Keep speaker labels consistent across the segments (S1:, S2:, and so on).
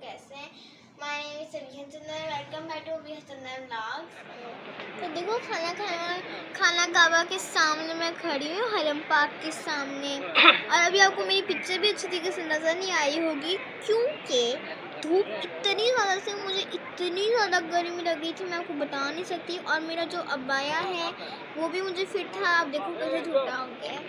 S1: कैसे हैं? My name is Abhihan Chandan, welcome back to Abhihan Chandan vlogs. तो देखो खाना काबा के सामने मैं खड़ी हूँ, हरम पार्क के सामने। और अभी आपको मेरी पिक्चर भी अच्छी तरीके से नज़र नहीं आई होगी क्योंकि धूप इतनी ज़्यादा से मुझे इतनी ज़्यादा गर्मी लग रही थी, मैं आपको बता नहीं सकती। और मेरा जो अबाया है वो भी मुझे फिट था, आप देखो कैसे छोटा हो गया।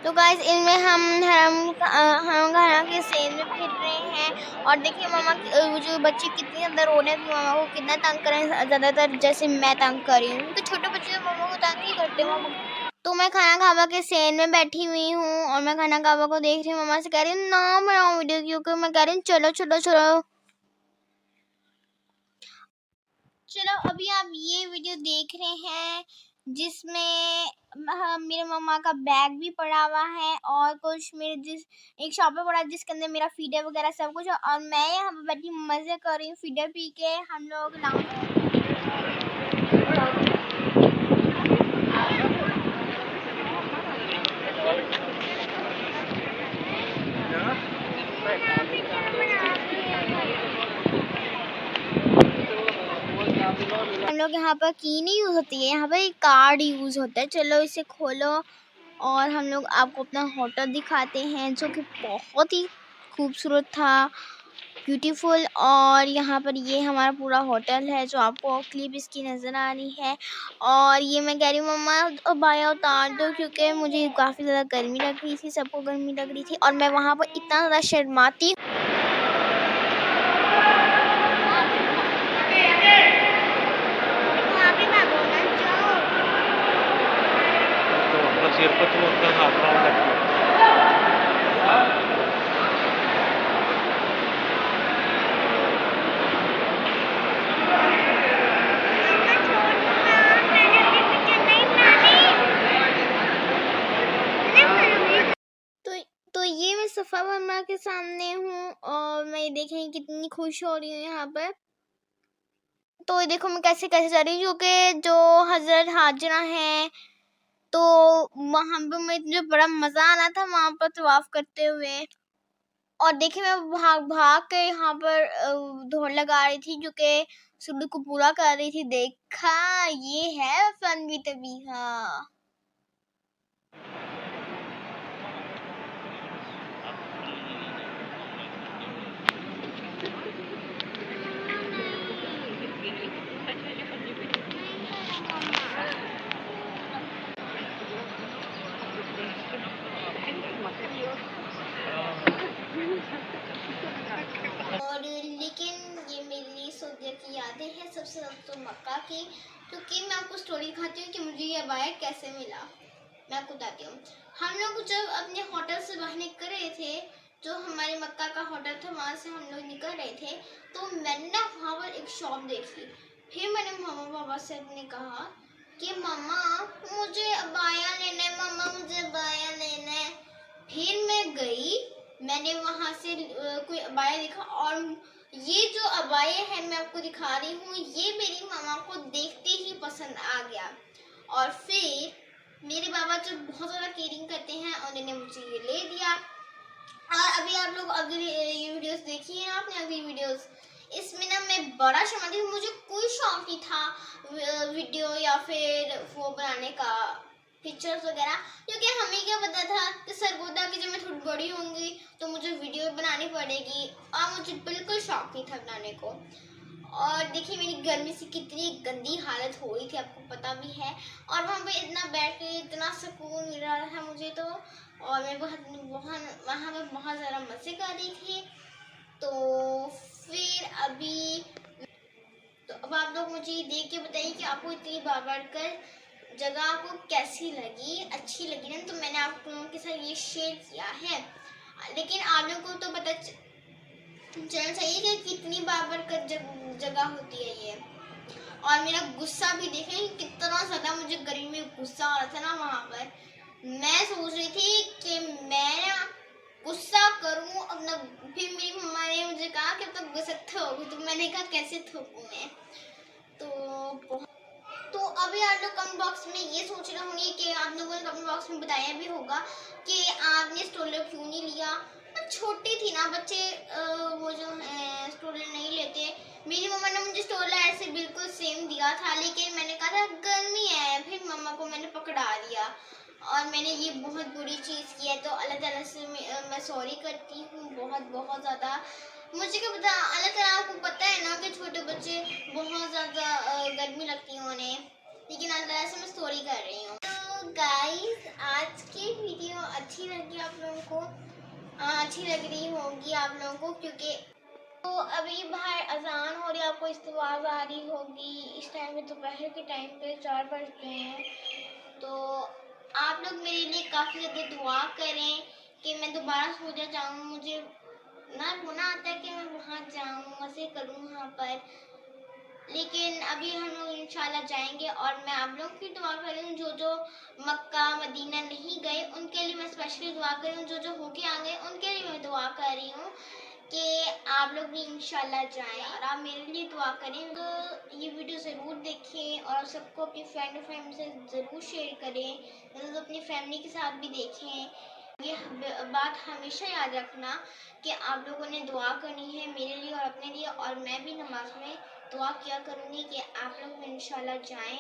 S1: तो गाइस इनमें हम घर के सेल में फिर रहे हैं। और देखिए मामा जो बच्चे कितने ज़्यादा रो रहे हैं, मामा को कितना तंग कर रहे हैं, ज़्यादातर जैसे मैं तंग कर रही हूँ। तो छोटे बच्चे मामा को तंग ही करते मामा। तो मैं खाना खावा के सेल में बैठी हुई हूँ और मैं खाना खावा को देख रही हूँ। मामा से कह रही हूँ ना बनाओ वीडियो, क्योंकि मैं कह रही हूँ चलो चलो चलो चलो। अभी आप ये वीडियो देख रहे हैं जिसमें मेरे मम्मा का बैग भी पड़ा हुआ है और कुछ मेरे एक शॉप पे पड़ा है जिसके अंदर मेरा फीडर वगैरह सब कुछ। और मैं यहाँ पे बैठी मजे कर रही हूँ फीडर पी के। हम लोग यहाँ पर की नहीं यूज होती है, यहाँ पर एक कार्ड यूज होता है। चलो इसे खोलो और हम लोग आपको अपना होटल दिखाते हैं जो कि बहुत ही खूबसूरत था, ब्यूटीफुल। और यहाँ पर ये हमारा पूरा होटल है जो आपको क्लिप इसकी नज़र आ रही है। और ये मैं कह रही हूँ मम्मा बाया उतार दो, क्योंकि मुझे काफ़ी ज़्यादा गर्मी लग रही थी, सबको गर्मी लग रही थी और मैं वहाँ पर इतना ज़्यादा शर्माती। तो ये मैं सफ़ा मम्मा के सामने हूँ और मैं देखें कितनी खुश हो रही हूँ यहाँ पर। तो ये देखो मैं कैसे कैसे जा रही हूँ, क्योंकि जो हज़रत हाजरा है तो वहाँ पे मुझे बड़ा मज़ा आना था वहाँ पर तवाफ़ करते हुए। और देखिए मैं भाग भाग के यहाँ पर दौड़ लगा रही थी, क्योंकि सुल्लू को पूरा कर रही थी। देखा, ये है फन भी तभी। हाँ और लेकिन ये मेरी सऊदीया की यादें हैं, सबसे ज़्यादा तो मक्का की। क्योंकि मैं आपको स्टोरी दिखाती हूँ कि मुझे ये अबाया कैसे मिला। मैं आपको बताती हूँ। हम लोग जब अपने होटल से बाहर निकल रहे थे, जो हमारे मक्का का होटल था, वहाँ से हम लोग निकल रहे थे, तो मैंने ना वहाँ पर एक शॉप देखी। फिर मैंने मामा पापा से अपने कहा कि मामा मुझे अबाया लेना है, मामा मुझे अबाया लेना है। फिर मैं गई, मैंने वहाँ से कोई अबाया देखा और ये जो अबाया है मैं आपको दिखा रही हूँ, ये मेरी मामा को देखते ही पसंद आ गया। और फिर मेरे बाबा जो बहुत ज़्यादा केयरिंग करते हैं उन्होंने मुझे ये ले दिया। और अभी आप लोग अगली ये वीडियोस देखिए, आपने अगली वीडियोस, इसमें ना मैं बड़ा शर्माती हूँ। मुझे कोई शौक नहीं था वीडियो या फिर वो बनाने का, पिक्चर्स वगैरह, क्योंकि हमें क्या पता था कि सरगोदा की जब मैं थोड़ी बड़ी होंगी तो मुझे वीडियो बनानी पड़ेगी, और मुझे बिल्कुल शौक नहीं था बनाने को। और देखिए मेरी गर्मी से कितनी गंदी हालत हो रही थी, आपको पता भी है। और वहाँ पे इतना बैठ के इतना सुकून मिल रहा था मुझे तो, और मैं वहाँ पे बहुत ज़्यादा मज़े कर रही थी। तो फिर अभी तो अब आप लोग मुझे देख के बताइए कि आपको इतनी बार बार कर जगह आपको कैसी लगी, अच्छी लगी ना? तो मैंने आप लोगों के साथ ये शेयर किया है, लेकिन आप लोगों को तो पता चलना चाहिए कि कितनी बार कर जगह होती है ये। और मेरा गुस्सा भी देखें कितना ज़्यादा मुझे गर्मी में गुस्सा आ रहा था ना वहाँ पर। मैं सोच रही थी कि मैं ना गुस्सा करूँ अपना। फिर मेरी मम्मा ने मुझे कहा कि अब गुस्सा थोक, तो मैंने कहा कैसे थोकूँ मैं। तो अभी आप लोग कमेंट बॉक्स में ये सोच रहे होंगे कि आप लोगों ने कमेंट बॉक्स में बताया भी होगा कि आपने स्ट्रोलर क्यों नहीं लिया। मैं छोटी थी ना, बच्चे वो जो है स्ट्रोलर नहीं लेते। मेरी मम्मा ने मुझे स्ट्रोलर ऐसे बिल्कुल सेम दिया था, लेकिन मैंने कहा था गर्मी है, फिर मम्मा को मैंने पकड़ा दिया और मैंने ये बहुत बुरी चीज़ की है। तो अल्लाह ताला से मैं सॉरी करती हूँ बहुत बहुत ज़्यादा। मुझे क्या पता, अल्लाह ताला को पता है ना कि छोटे बच्चे बहुत ज़्यादा गर्मी लगती है उन्हें, लेकिन अल्लाह ताला से मैं सॉरी कर रही हूँ। तो गाइस, आज की वीडियो अच्छी लगी आप लोगों को, अच्छी लग रही होगी आप लोगों को, क्योंकि तो अभी बाहर अजान हो रही है, आपको इसकी आवाज़ आ रही होगी। इस टाइम पे दोपहर के टाइम पे 4 बज गए हैं। तो आप लोग मेरे लिए काफ़ी ज़्यादा दुआ करें कि मैं दोबारा सोचा जाऊँ। मुझे ना रोना आता है कि मैं वहाँ जाऊँ, मज़े करूँ वहाँ पर, लेकिन अभी हम लोग इंशाल्लाह जाएंगे। और मैं आप लोगों की दुआ कर रही हूँ, जो मक्का मदीना नहीं गए उनके लिए मैं स्पेशली दुआ कर रही हूँ, जो होके आ गए उनके लिए मैं दुआ कर रही हूँ कि आप लोग भी इंशाल्लाह जाएं और आप मेरे लिए दुआ करें। तो ये वीडियो ज़रूर देखें और सबको अपनी फ्रेंड से ज़रूर शेयर करें, तो अपनी फैमिली के साथ भी देखें। ये बात हमेशा याद रखना कि आप लोगों ने दुआ करनी है मेरे लिए और अपने लिए, और मैं भी नमाज में दुआ किया करूँगी कि आप लोग इंशाल्लाह जाएं।